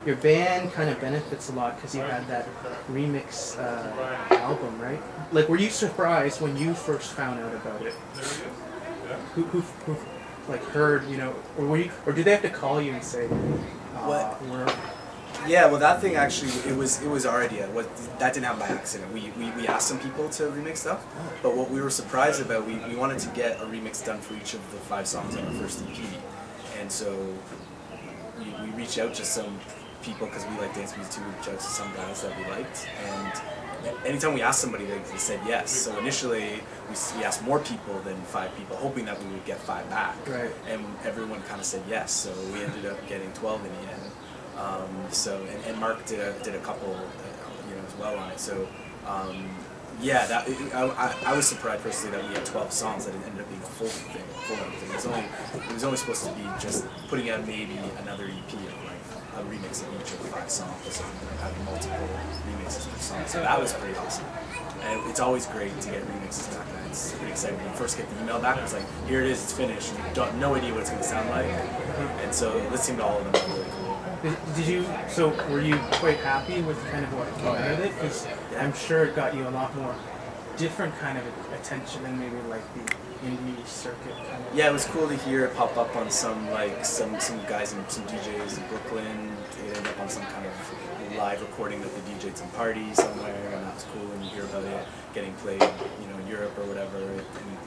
your band kind of benefits a lot because you had that remix album, right? Like, were you surprised when you first found out about it? Who like heard, you know, or were you, or did they have to call you and say, we're... Yeah, well, that thing actually, it was our idea. That didn't happen by accident. We asked some people to remix stuff, but what we were surprised about, we wanted to get a remix done for each of the 5 songs on our first EP, and so we reached out to some people because we like dance music too. We reached out to some guys that we liked, and anytime we asked somebody, they said yes. So initially, we asked more people than 5 people, hoping that we would get 5 back, right. And everyone kind of said yes. So we ended up getting 12 in the end. And Mark did a couple, you know, as well on it. So, yeah, that I was surprised personally that we had 12 songs, that it ended up being a full thing. It was only supposed to be just putting out maybe another EP of like a remix of each of the 5 songs, or something, like having multiple remixes per song. So that was pretty awesome. And it's always great to get remixes back. And it's pretty exciting. When you first get the email back, it's like, here it is, it's finished. And you no idea what it's going to sound like. And so listening to all of them was really cool. Did you, so were you quite happy with kind of what came out of it? Because I'm sure it got you a lot more different kind of attention than maybe like the indie circuit kind of. Yeah, it was cool to hear it pop up on some guys and some DJs in Brooklyn. It ended up on some kind of live recording of the DJ at some party somewhere, and it was cool when you hear about it getting played, you know, in Europe or whatever,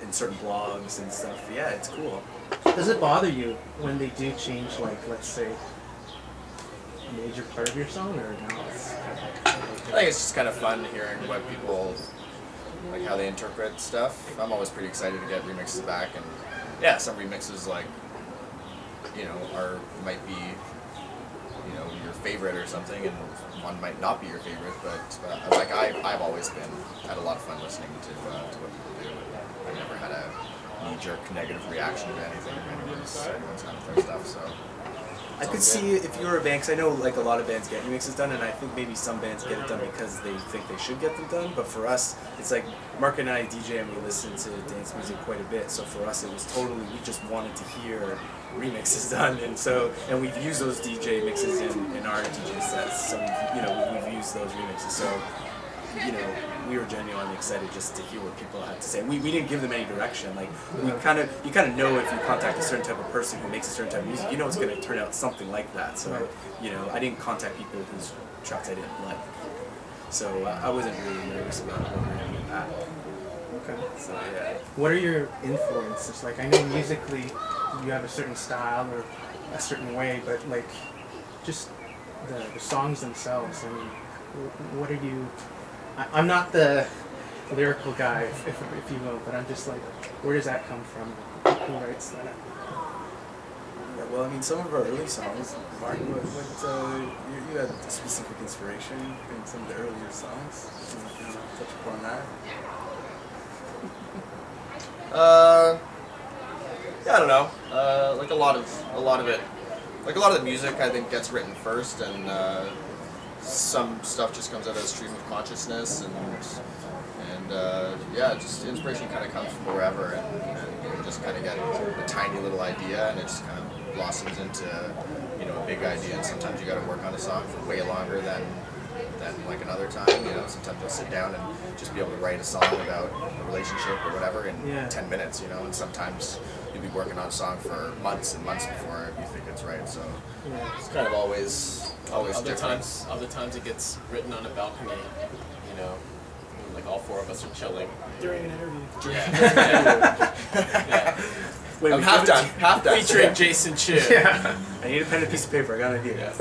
in certain blogs and stuff. Yeah, it's cool. Does it bother you when they do change, like, let's say, a major part of your song, or no? I think it's just kind of fun hearing what people, like how they interpret stuff. I'm always pretty excited to get remixes back, and yeah, some remixes, like, you know, might be, you know, your favorite or something, and one might not be your favorite, but like I've always had a lot of fun listening to what people do. I've never had a knee-jerk negative reaction to anything. Everyone's kind of their stuff, so. I could see if you were a band, because I know like a lot of bands get remixes done, and I think maybe some bands get it done because they think they should get them done, but for us, it's like Mark and I DJ and we listen to dance music quite a bit, so for us it was totally, we just wanted to hear remixes done, and we've used those DJ mixes in our DJ sets, so you know, we've used those remixes, so you know, we were genuinely excited just to hear what people had to say. We didn't give them any direction. Like, you kind of know if you contact a certain type of person who makes a certain type of music, you know it's going to turn out something like that. So, you know, I didn't contact people whose tracks I didn't like. So I wasn't really nervous about what we were going to get back. Okay. So, yeah. What are your influences? Like, I know musically you have a certain style or a certain way, but like, just the songs themselves, I mean, what are you... I'm not the lyrical guy, if you will, but I'm just like, where does that come from? Who writes that? Yeah, well, I mean, some of our early songs, Martin, you had a specific inspiration in some of the earlier songs. You want to touch upon that? Yeah, I don't know. Like a lot of it, like a lot of the music, I think gets written first, and some stuff just comes out of a stream of consciousness, and yeah, just inspiration kind of comes from wherever, and you just kind of get a tiny little idea, and it just kind of blossoms into, you know, a big idea. And sometimes you got to work on a song for way longer than like another time. You know, sometimes you'll sit down and just be able to write a song about a relationship or whatever in 10 minutes. You know, and sometimes you'll be working on a song for months and months before you think it's right. So it's kind of always different. Other times it gets written on a balcony, you know, like all 4 of us are chilling. During an interview. Yeah. Wait, I'm half done. Featuring Jason Chu. Yeah. I need a pen and piece of paper. I got an idea. Yes.